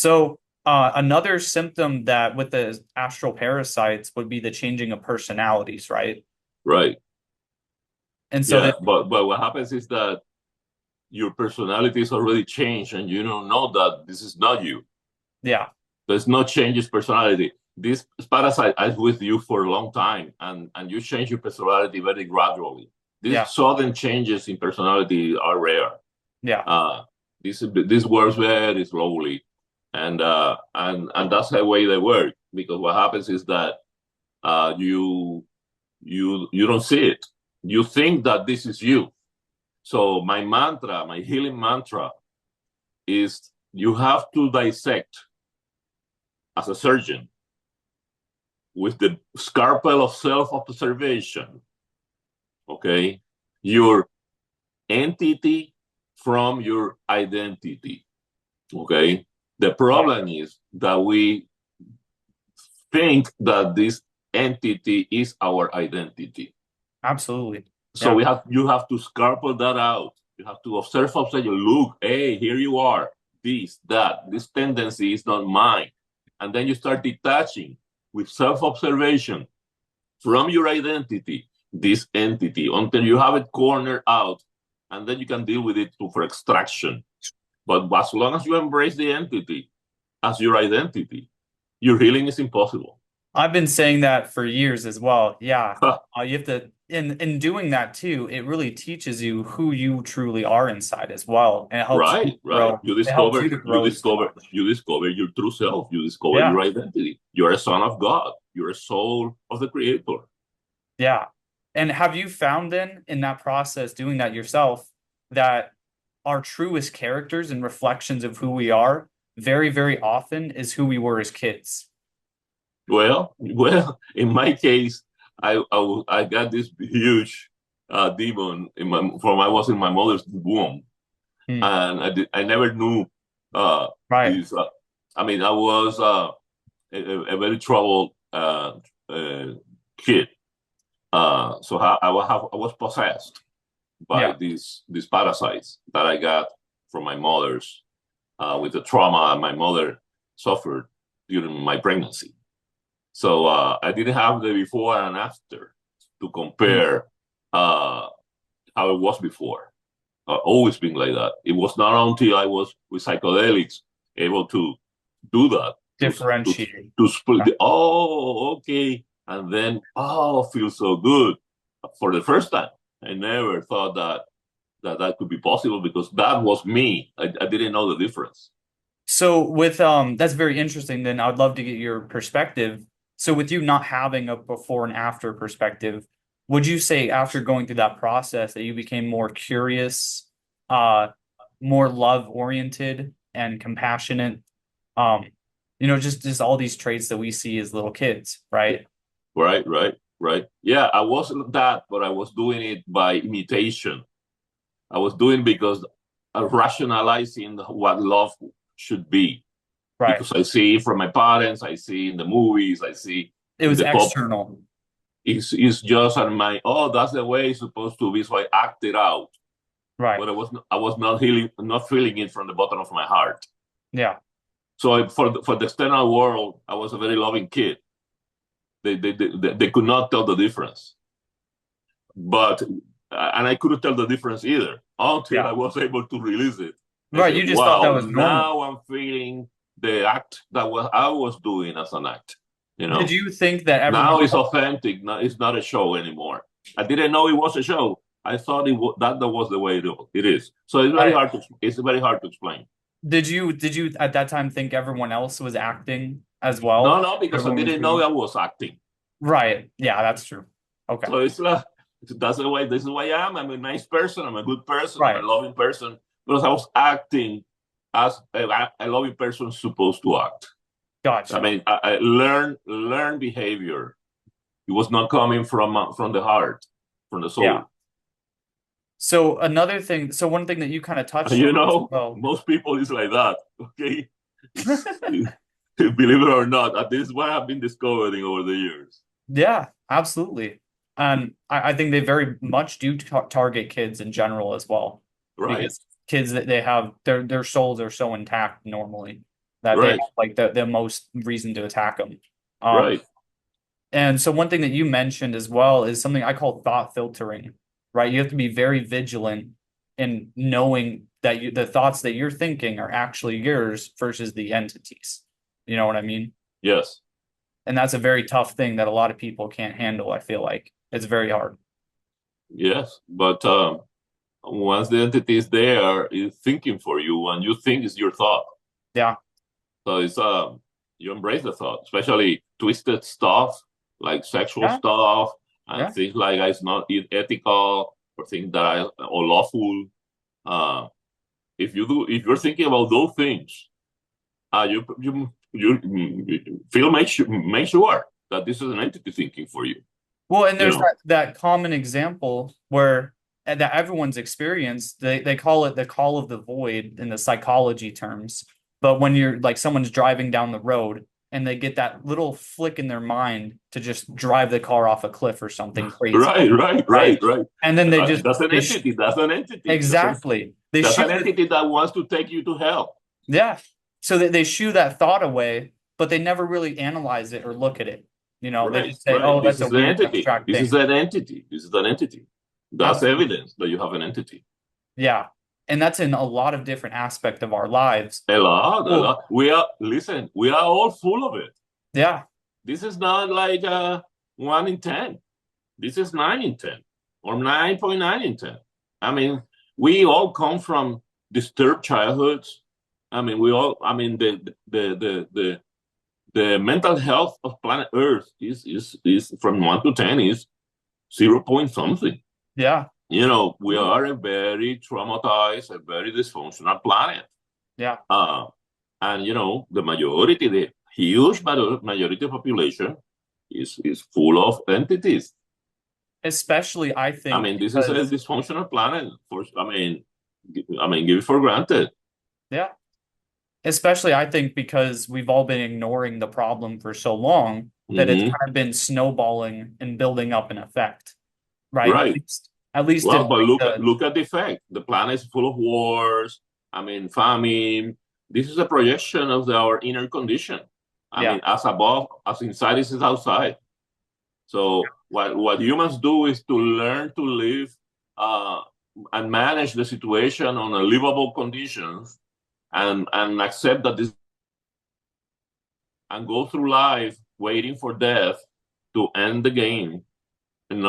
So another symptom that with the astral parasites would be the changing of personalities, right? Right. And so Yeah. that, But what happens is that your personality is already changed and you don't know that this is not you. yeah, There's no changes personality. This parasite is with you for a long time and you change your personality very gradually. These yeah, sudden changes in personality are rare. yeah, Uh, this works very slowly, and that's the way they work. Because what happens is that you don't see it. You think that this is you. So my mantra, my healing mantra, is you have to dissect as a surgeon with the scalpel of self-observation. Okay, your entity from your identity. Okay, the yeah, problem is that we think that this entity is our identity. absolutely. So Yeah. you have to scalpel that out. You have to observe, you look, hey, here you are, this, that, this tendency is not mine. And then you start detaching with self-observation from your identity, this entity, until you have it cornered out, and then you can deal with it for extraction. But as long as you embrace the entity as your identity, your healing is impossible. I've been saying that for years as well. Yeah. You have to, in doing that too, it really teaches you who you truly are inside as well. And it helps you Right, right. grow. It helps you to grow as well. You discover your true self. You discover Yeah. your identity. You're a son of God. You're a soul of the Creator. Yeah. And have you found then in that process, doing that yourself, that our truest characters and reflections of who we are very, very often is who we were as kids? Well. In my case, I got this huge demon in my from I was in my mother's womb, Hmm. and I never knew Right. this. I mean, I was a very troubled uh, kid. I was possessed by Yeah. these parasites that I got from my mother's with the trauma my mother suffered during my pregnancy. So I didn't have the before and after to Hmm. compare uh, how it was before. Always been like that. It was not until I was with psychedelics able to do that to Differentiate. to split the okay, and then feels so good for the first time. I never thought that could be possible because that was me. I didn't know the difference. So with that's very interesting then. I'd love to get your perspective. So with you not having a before and after perspective, would you say after going through that process that you became more curious, uh more love oriented and compassionate? Um, just all these traits that we see as little kids, right? Right, right, right. Yeah, I wasn't that, but I was doing it by imitation. I was doing because rationalizing what love should be. Right. Because I see from my parents, I see in the movies, I see It in was the pop. external. It's just on my that's the way it's supposed to be. So I acted out, Right. but I was not healing, not feeling it from the bottom of my heart. Yeah. So for the external world, I was a very loving kid. They could not tell the difference, but and I couldn't tell the difference either until Yeah. I was able to release it. I Right. said, You just thought that "Wow, was normal. now I'm feeling the act that I was doing as an act." You Did know, you think that everyone now it's else? authentic. Now it's not a show anymore. I didn't know it was a show. I thought that was the way it is. So Right. it's very hard to explain. Did you at that time think everyone else was acting as well? No, no, because I Everyone was didn't know being I was acting. right. Yeah, that's true. Okay. So that's the way. This is who I am. I'm a nice person. I'm a good person. I'm a Right. loving person. Because I was acting as a loving person is supposed to act. I Gotcha. mean, I learn behavior. It was not coming from the heart, from the Yeah. soul. So one thing that you kind of touched on as well. Most people is like that. Okay, believe it or not, this is what I've been discovering over the years. Yeah, absolutely. And I think they very much do target kids in general as well, Right. because kids that they have their souls are so intact normally. that they have Right. like the most reason to attack them. Um, Right. and so one thing that you mentioned as well is something I call thought filtering, right? You have to be very vigilant in knowing that the thoughts that you're thinking are actually yours versus the entities. You know what I mean? Yes. And that's a very tough thing that a lot of people can't handle, I feel like. It's very hard. Yes. But once the entity is there, it's thinking for you, and you think it's your thought. Yeah. So it's you embrace the thought, especially twisted stuff like sexual Yeah. stuff and Yeah. things like it's not ethical or things that are unlawful. Uh, if you're thinking about those things, you feel make sure that this is an entity thinking for you. Well, and You there's know, that common example where that everyone's experienced, they call it the call of the void in the psychology terms. But when you're like someone's driving down the road and they get that little flick in their mind to just drive the car off a cliff or something crazy, right? right. And then they just That's an they sh entity. That's an entity. exactly. They That's shoot an it. entity that wants to take you to hell. Yeah. So they shoo that thought away, but they never really analyze it or look at it. You know, they Right, just say, right. "Oh, This that's a is the weird entity. abstract This is thing." an entity. This is an entity. That's Absolutely. evidence that you have an entity. Yeah. And that's in a lot of different aspects of our lives. A lot, a Well, lot. Listen, we are all full of it. yeah. This is not like 1 in 10. This is 9 in 10 or 9.9 in 10. I mean, we all come from disturbed childhoods. I mean, the mental health of planet Earth is from 1 to 10 is 0 point something. Yeah. We are a very traumatized, a very dysfunctional planet. Yeah. Uh, and, the huge majority of population is full of entities. Especially I I think mean, this is a because dysfunctional planet. Give it for granted. yeah. Especially I think because we've all been ignoring the problem for so long that it's Hmm. kind of been snowballing and building up an effect, right? Right. At least in Well, but like the look at the effect. The planet is full of wars. I mean, famine. This is a projection of our inner condition. I yeah. mean, as above, as inside is outside. So what humans do is to learn to live uh, and manage the situation on a livable conditions, and accept that this, and go through life waiting for death to end the game, and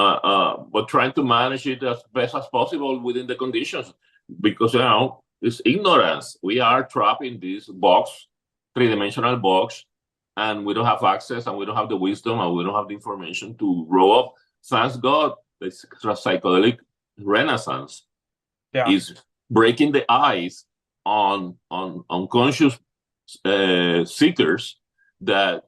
but trying to manage it as best as possible within the conditions, because it's ignorance. We are trapped in this box, 3 dimensional box, and we don't have access, and we don't have the wisdom, and we don't have the information to grow up. Thanks God, the psychedelic renaissance Yeah. is breaking the ice on unconscious seekers that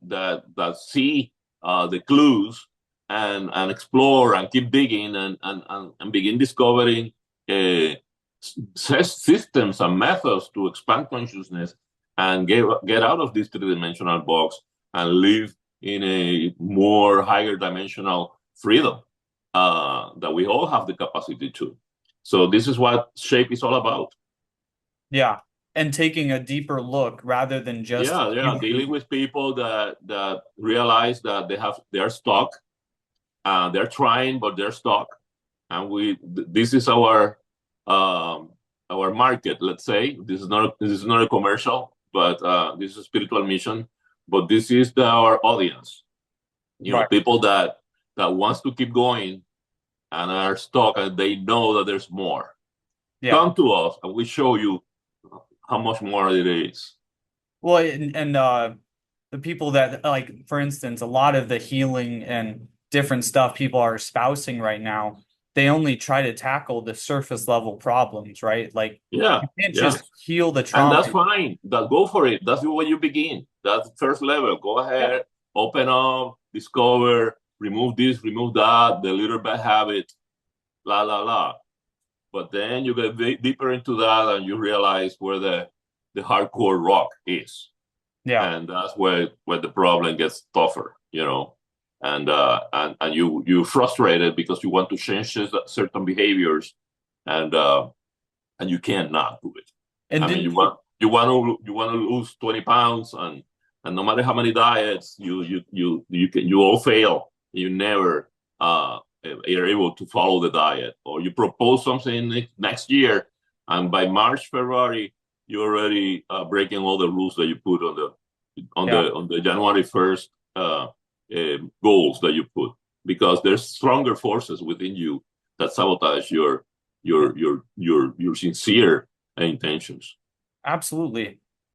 see the clues, and explore and keep digging, and begin discovering uh, systems and methods to expand consciousness and get out of this 3 dimensional box and live in a more higher dimensional freedom that we all have the capacity to. So this is what shape is all about. Yeah. And taking a deeper look rather than just Yeah, dealing viewing. with people that realize that they're stuck, they're trying but they're stuck, and this is our market. Let's say this is not a commercial, but this is a spiritual mission. But this is our audience. Right. People that wants to keep going and are stuck, and they know that there's more. Yeah. Come to us, and we show you how much more it is. Well, and the people that like, for instance, a lot of the healing and different stuff people are espousing right now, they only try to tackle the surface level problems, right? Like Yeah, you can't yeah. just heal the And trauma. that's fine. Go for it. That's where you begin. That's the first level. Go Yeah. ahead, open up, discover, remove this, remove that, the little bad habit, la la la. But then you get deeper into that, and you realize where the hardcore rock is, Yeah. and that's where the problem gets tougher. And you're frustrated because you want to change certain behaviors, and you cannot do it. And I mean, didn't you, you want to lose 20 pounds, and no matter how many diets you all fail. You never are able to follow the diet, or you propose something next year, and by March, February, you're already breaking all the rules that you put Yeah, on the January 1st goals that you put, because there's stronger forces within you that sabotage your sincere intentions. absolutely.